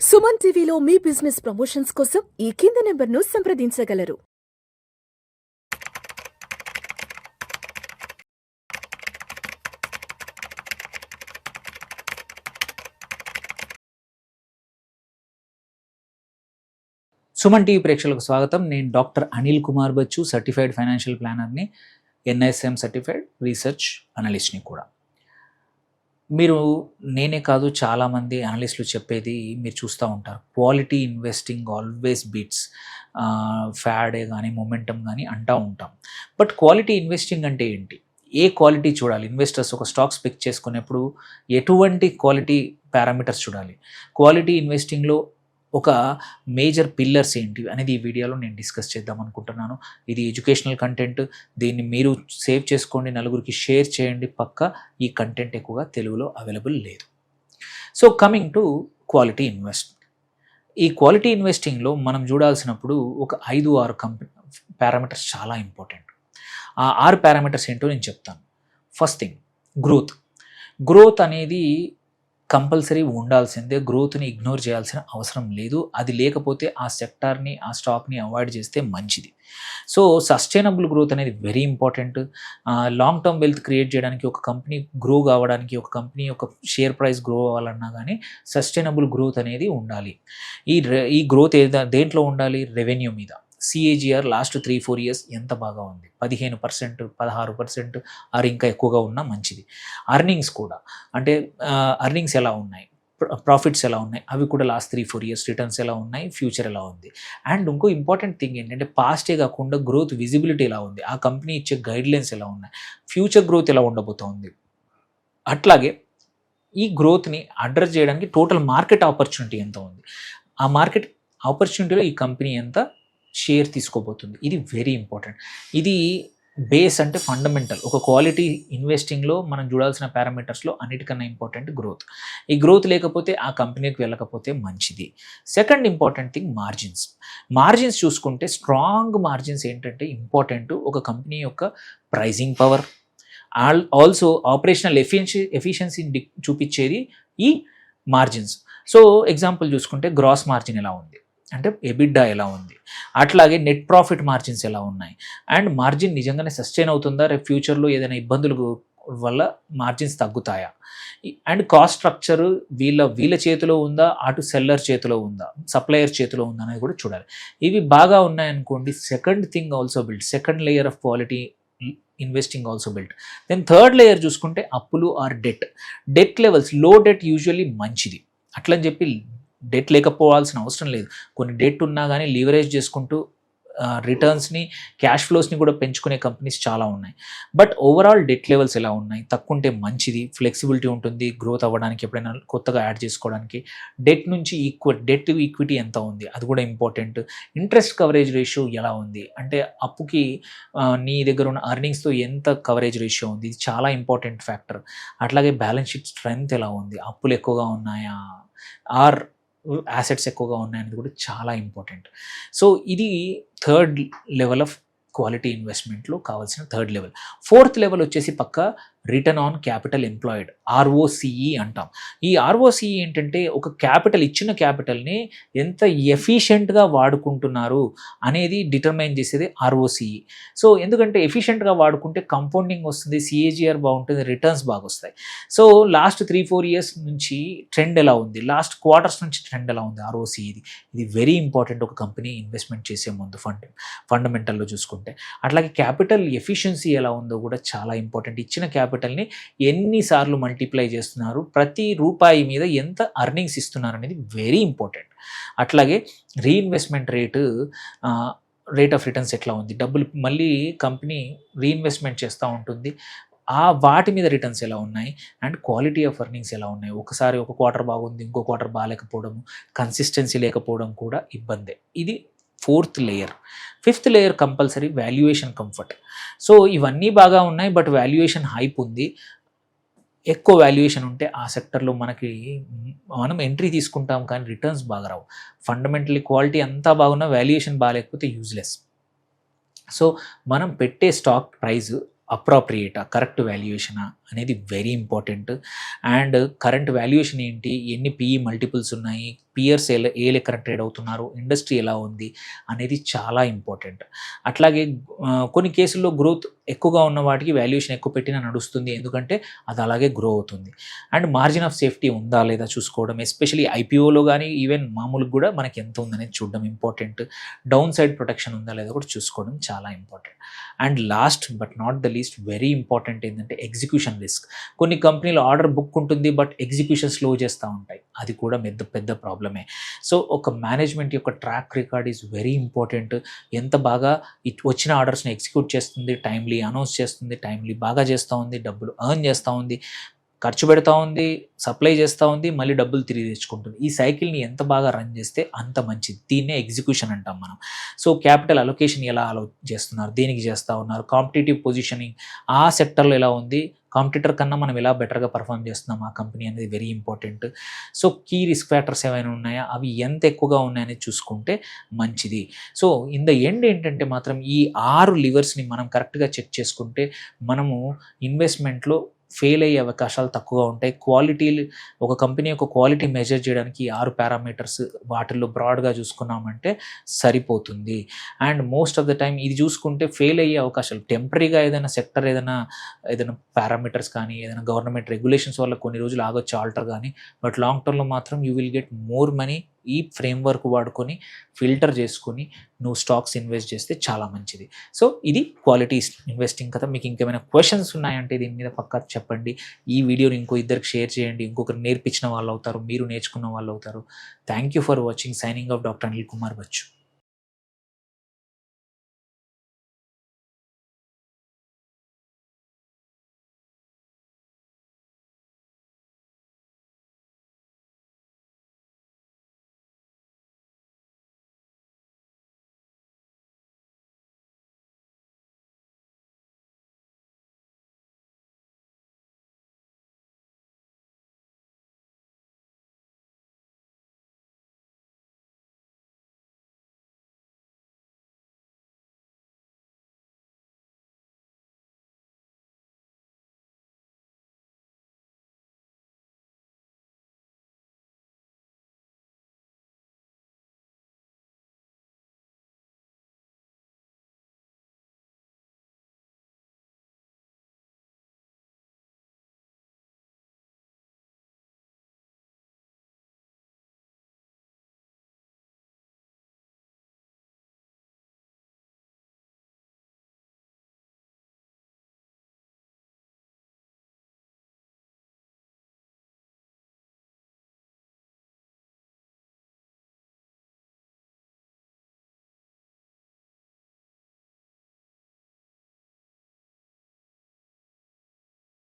సుమన్ టీవీలో మీ business promotions కోసం ఈ కింది నెంబర్ను సంప్రదించగలరు. సుమన్ టీవీ ప్రేక్షకులకు స్వాగతం. నేను doctor Anil Kumar Bachchu, certified financial ప్లానర్ని, ఎన్ఐఎస్ఎం సర్టిఫైడ్ రీసెర్చ్ అనలిస్ట్ని కూడా. మీరు నేనే కాదు చాలామంది అనలిస్టులు చెప్పేది మీరు చూస్తూ ఉంటారు, క్వాలిటీ ఇన్వెస్టింగ్ ఆల్వేస్ బీట్స్ ఫ్యాడే కానీ మొమెంటమ్ కానీ అంటూ ఉంటాం. బట్ క్వాలిటీ ఇన్వెస్టింగ్ అంటే ఏంటి? ఏ క్వాలిటీ చూడాలి? ఇన్వెస్టర్స్ ఒక స్టాక్స్ పిక్ చేసుకునేప్పుడు ఎటువంటి క్వాలిటీ పారామీటర్స్ చూడాలి? క్వాలిటీ ఇన్వెస్టింగ్లో ఒక మేజర్ పిల్లర్స్ ఏంటి అనేది ఈ వీడియోలో నేను డిస్కస్ చేద్దాం అనుకుంటున్నాను. ఇది ఎడ్యుకేషనల్ కంటెంట్. దీన్ని మీరు సేవ్ చేసుకోండి, నలుగురికి షేర్ చేయండి. పక్కా ఈ కంటెంట్ ఎక్కువగా తెలుగులో అవైలబుల్ లేదు. So coming to quality investment. ఈ క్వాలిటీ ఇన్వెస్టింగ్లో మనం చూడాల్సినప్పుడు ఒక 5-6 పారామీటర్స్ చాలా ఇంపార్టెంట్. ఆ 6 పారామీటర్స్ ఏంటో నేను చెప్తాను. ఫస్ట్ థింగ్, గ్రోత్ అనేది కంపల్సరీ ఉండాల్సిందే. గ్రోత్ని ఇగ్నోర్ చేయాల్సిన అవసరం లేదు. అది లేకపోతే ఆ సెక్టార్ని, ఆ స్టాక్ని అవాయిడ్ చేస్తే మంచిది. సో సస్టైనబుల్ గ్రోత్ అనేది very important. Long term wealth create చేయడానికి, ఒక కంపెనీ గ్రో కావడానికి, ఒక కంపెనీ ఒక షేర్ ప్రైస్ గ్రో అవ్వాలన్నా కానీ సస్టైనబుల్ గ్రోత్ అనేది ఉండాలి. ఈ గ్రోత్ దేంట్లో ఉండాలి? రెవెన్యూ మీద. CAGR లాస్ట్ 3-4 ఇయర్స్ ఎంత బాగా ఉంది? 15%, 16% ఆర్ ఇంకా ఎక్కువగా ఉన్నా మంచిది. అర్నింగ్స్ కూడా, అంటే అర్నింగ్స్ ఎలా ఉన్నాయి, ప్రాఫిట్స్ ఎలా ఉన్నాయి, అవి కూడా లాస్ట్ 3-4 ఇయర్స్ రిటర్న్స్ ఎలా ఉన్నాయి, ఫ్యూచర్ ఎలా ఉంది. అండ్ ఇంకో ఇంపార్టెంట్ థింగ్ ఏంటంటే పాస్టే కాకుండా గ్రోత్ విజిబిలిటీ ఎలా ఉంది, ఆ కంపెనీ ఇచ్చే గైడ్లైన్స్ ఎలా ఉన్నాయి, ఫ్యూచర్ గ్రోత్ ఎలా ఉండబోతోంది. అట్లాగే ఈ గ్రోత్ని అడ్రస్ చేయడానికి టోటల్ మార్కెట్ ఆపర్చునిటీ ఎంత ఉంది, ఆ మార్కెట్ ఆపర్చునిటీలో ఈ కంపెనీ ఎంత షేర్ తీసుకోబోతుంది. ఇది వెరీ ఇంపార్టెంట్. ఇది బేస్, అంటే ఫండమెంటల్. ఒక క్వాలిటీ ఇన్వెస్టింగ్లో మనం చూడాల్సిన పారామీటర్స్లో అన్నిటికన్నా ఇంపార్టెంట్ గ్రోత్. ఈ గ్రోత్ లేకపోతే ఆ కంపెనీకి వెళ్ళకపోతే మంచిది. సెకండ్ ఇంపార్టెంట్ థింగ్, మార్జిన్స్ చూసుకుంటే స్ట్రాంగ్ మార్జిన్స్ ఏంటంటే ఇంపార్టెంట్. ఒక కంపెనీ యొక్క ప్రైజింగ్ పవర్, ఆల్సో ఆపరేషనల్ ఎఫిషియన్సీని చూపించేది ఈ మార్జిన్స్. సో ఎగ్జాంపుల్ చూసుకుంటే గ్రాస్ మార్జిన్ ఎలా ఉంది, అంటే ఎబిడ్డా ఎలా ఉంది, అట్లాగే నెట్ ప్రాఫిట్ మార్జిన్స్ ఎలా ఉన్నాయి, అండ్ మార్జిన్ నిజంగానే సస్టైన్ అవుతుందా, రేపు ఫ్యూచర్లో ఏదైనా ఇబ్బందులు వల్ల మార్జిన్స్ తగ్గుతాయా, అండ్ కాస్ట్ స్ట్రక్చర్ వీళ్ళ చేతిలో ఉందా, అటు సెల్లర్ చేతిలో ఉందా, సప్లయర్ చేతిలో ఉందా అనేది కూడా చూడాలి. ఇవి బాగా ఉన్నాయనుకోండి, second thing also build, second layer of quality investing also build. Then third layer చూసుకుంటే అప్పులు or debt levels. Low debt usually మంచిది. అట్లని చెప్పి డెట్ లేకపోవాల్సిన అవసరం లేదు. కొన్ని డెట్ ఉన్నా కానీ లీవరేజ్ చేసుకుంటూ రిటర్న్స్ని, క్యాష్ ఫ్లోస్ని కూడా పెంచుకునే కంపెనీస్ చాలా ఉన్నాయి. బట్ ఓవరాల్ డెట్ లెవెల్స్ ఎలా ఉన్నాయి, తక్కువ ఉంటే మంచిది. ఫ్లెక్సిబిలిటీ ఉంటుంది గ్రోత్ అవ్వడానికి, ఎప్పుడైనా కొత్తగా యాడ్ చేసుకోవడానికి. డెట్ నుంచి డెట్ టు ఈక్విటీ ఎంత ఉంది, అది కూడా ఇంపార్టెంట్. ఇంట్రెస్ట్ కవరేజ్ రేషియో ఎలా ఉంది, అంటే అప్పుకి నీ దగ్గర ఉన్న అర్నింగ్స్తో ఎంత కవరేజ్ రేషియో ఉంది, ఇది చాలా ఇంపార్టెంట్ ఫ్యాక్టర్. అట్లాగే బ్యాలెన్స్ షీట్ స్ట్రెంగ్త్ ఎలా ఉంది, అప్పులు ఎక్కువగా ఉన్నాయా ఆర్ యాసెట్స్ ఎక్కువగా ఉన్నాయనేది కూడా చాలా ఇంపార్టెంట్. సో ఇది థర్డ్ లెవెల్ ఆఫ్ క్వాలిటీ ఇన్వెస్ట్మెంట్లో కావాల్సిన థర్డ్ లెవెల్. ఫోర్త్ లెవెల్ వచ్చేసి పక్క return on capital employed, ROCE అంటాం. ఈ ROCE ఏంటంటే ఒక ఇచ్చిన క్యాపిటల్ని ఎంత ఎఫిషియెంట్గా వాడుకుంటున్నారు అనేది డిటర్మైన్ చేసేది ROCE. సో ఎందుకంటే ఎఫిషియెంట్గా వాడుకుంటే కంపౌండింగ్ వస్తుంది, CAGR బాగుంటుంది, రిటర్న్స్ బాగా వస్తాయి. సో లాస్ట్ 3-4 ఇయర్స్ నుంచి ట్రెండ్ ఎలా ఉంది, లాస్ట్ క్వార్టర్స్ నుంచి ట్రెండ్ ఎలా ఉంది, ROCE ఇది వెరీ ఇంపార్టెంట్ ఒక కంపెనీ ఇన్వెస్ట్మెంట్ చేసే ముందు ఫండమెంటల్లో చూసుకుంటే. అట్లాగే క్యాపిటల్ ఎఫిషియన్సీ ఎలా ఉందో కూడా చాలా ఇంపార్టెంట్. ఇచ్చిన క్యాపిటల్ని ఎన్నిసార్లు మల్టిప్లై చేస్తున్నారు, ప్రతి రూపాయి మీద ఎంత అర్నింగ్స్ ఇస్తున్నారు అనేది వెరీ ఇంపార్టెంట్. అట్లాగే రీఇన్వెస్ట్మెంట్ రేట్ ఆఫ్ రిటర్న్స్ ఎట్లా ఉంది, డబ్బులు మళ్ళీ కంపెనీ రీఇన్వెస్ట్మెంట్ చేస్తూ ఉంటుంది, వాటి మీద రిటర్న్స్ ఎలా ఉన్నాయి, అండ్ క్వాలిటీ ఆఫ్ ఎర్నింగ్స్ ఎలా ఉన్నాయి. ఒకసారి ఒక క్వార్టర్ బాగుంది, ఇంకో క్వార్టర్ బాగాలేకపోవడం, కన్సిస్టెన్సీ లేకపోవడం కూడా ఇబ్బందే. ఇది fourth layer. Fifth layer compulsory valuation comfort. So ఇవన్నీ బాగా ఉన్నాయి, బట్ వాల్యుయేషన్ హైప్ ఉంది. ఎక్కువ వాల్యుయేషన్ ఉంటే ఆ సెక్టర్లో మనం ఎంట్రీ తీసుకుంటాం కానీ రిటర్న్స్ బాగా రావు. ఫండమెంటలీ క్వాలిటీ అంతా బాగున్నా వాల్యుయేషన్ బాగాలేకపోతే యూజ్లెస్. సో మనం పెట్టే స్టాక్ ప్రైస్ అప్రాప్రియేటా, కరెక్ట్ వాల్యుయేషనా అనేది very important. And current valuation ఏంటి, ఎన్ని PE మల్టిపుల్స్ ఉన్నాయి, పియర్స్ ఏ లెక్కన ట్రేడ్ అవుతున్నారు, ఇండస్ట్రీ ఎలా ఉంది అనేది చాలా ఇంపార్టెంట్. అట్లాగే కొన్ని కేసుల్లో గ్రోత్ ఎక్కువగా ఉన్న వాటికి వాల్యుయేషన్ ఎక్కువ పెట్టినా నడుస్తుంది, ఎందుకంటే అది అలాగే గ్రో అవుతుంది. అండ్ మార్జిన్ ఆఫ్ సేఫ్టీ ఉందా లేదా చూసుకోవడం, ఎస్పెషలీ ఐపీఓలో కానీ ఈవెన్ మామూలుగా కూడా మనకి ఎంత ఉందనేది చూడడం ఇంపార్టెంట్. డౌన్ సైడ్ ప్రొటెక్షన్ ఉందా లేదా కూడా చూసుకోవడం చాలా important. And last but not the least very important ఏంటంటే ఎగ్జిక్యూషన్ రిస్క్. కొన్ని కంపెనీలు ఆర్డర్ బుక్ ఉంటుంది, బట్ ఎగ్జిక్యూషన్ స్లో చేస్తూ ఉంటాయి, అది కూడా పెద్ద ప్రాబ్లమే. సో ఒక మేనేజ్మెంట్ యొక్క track record is very important. ఎంత బాగా వచ్చిన ఆర్డర్స్ని ఎగ్జిక్యూట్ చేస్తుంది, టైమ్లీ అనౌన్స్ చేస్తుంది, టైమ్లీ బాగా చేస్తూ ఉంది, డబ్బులు ఎర్న్ చేస్తూ ఉంది, ఖర్చు పెడతా ఉంది, సప్లై చేస్తూ ఉంది, మళ్ళీ డబ్బులు తిరిగి తెచ్చుకుంటుంది. ఈ సైకిల్ని ఎంత బాగా రన్ చేస్తే అంత మంచిది. దీన్నే ఎగ్జిక్యూషన్ అంటాం మనం. సో క్యాపిటల్ అలొకేషన్ ఎలా చేస్తున్నారు, దేనికి చేస్తూ ఉన్నారు, కాంపిటేటివ్ పొజిషనింగ్ ఆ సెక్టర్లో ఎలా ఉంది, కాంపిటీటర్ కన్నా మనం ఎలా బెటర్గా పర్ఫామ్ చేస్తున్నాం ఆ కంపెనీ అనేది very important. So key risk factors ఏమైనా ఉన్నాయా, అవి ఎంత ఎక్కువగా ఉన్నాయని చూసుకుంటే మంచిది. సో ఇన్ ద ఎండ్ ఏంటంటే మాత్రం ఈ 6 లివర్స్ని మనం కరెక్ట్గా చెక్ చేసుకుంటే మనము ఇన్వెస్ట్మెంట్లో ఫెయిల్ అయ్యే అవకాశాలు తక్కువగా ఉంటాయి. ఒక కంపెనీ యొక్క క్వాలిటీ మెజర్ చేయడానికి 6 పారామీటర్స్ వాటిల్లో బ్రాడ్గా చూసుకున్నామంటే సరిపోతుంది. And most of the time ఇది చూసుకుంటే ఫెయిల్ అయ్యే అవకాశాలు టెంపరీగా ఏదైనా సెక్టర్ ఏదైనా పారామీటర్స్ కానీ ఏదైనా గవర్నమెంట్ రెగ్యులేషన్స్ వల్ల కొన్ని రోజులు ఆగొచ్చు ఆల్టర్ కానీ, బట్ లాంగ్ టర్మ్లో మాత్రం you will get more money. ఈ ఫ్రేమ్వర్క్ వాడుకొని ఫిల్టర్ చేసుకొని నువ్వు స్టాక్స్ ఇన్వెస్ట్ చేస్తే చాలా మంచిది. సో ఇది క్వాలిటీ ఇన్వెస్టింగ్ కదా. మీకు ఇంకేమైనా క్వశ్చన్స్ ఉన్నాయంటే దీని మీద పక్కా చెప్పండి. ఈ వీడియోని ఇంకో ఇద్దరికి షేర్ చేయండి, ఇంకొకరు నేర్పించిన వాళ్ళు అవుతారు, మీరు నేర్చుకున్న వాళ్ళు అవుతారు. Thank you for watching. Signing off doctor Anil Kumar Bachu.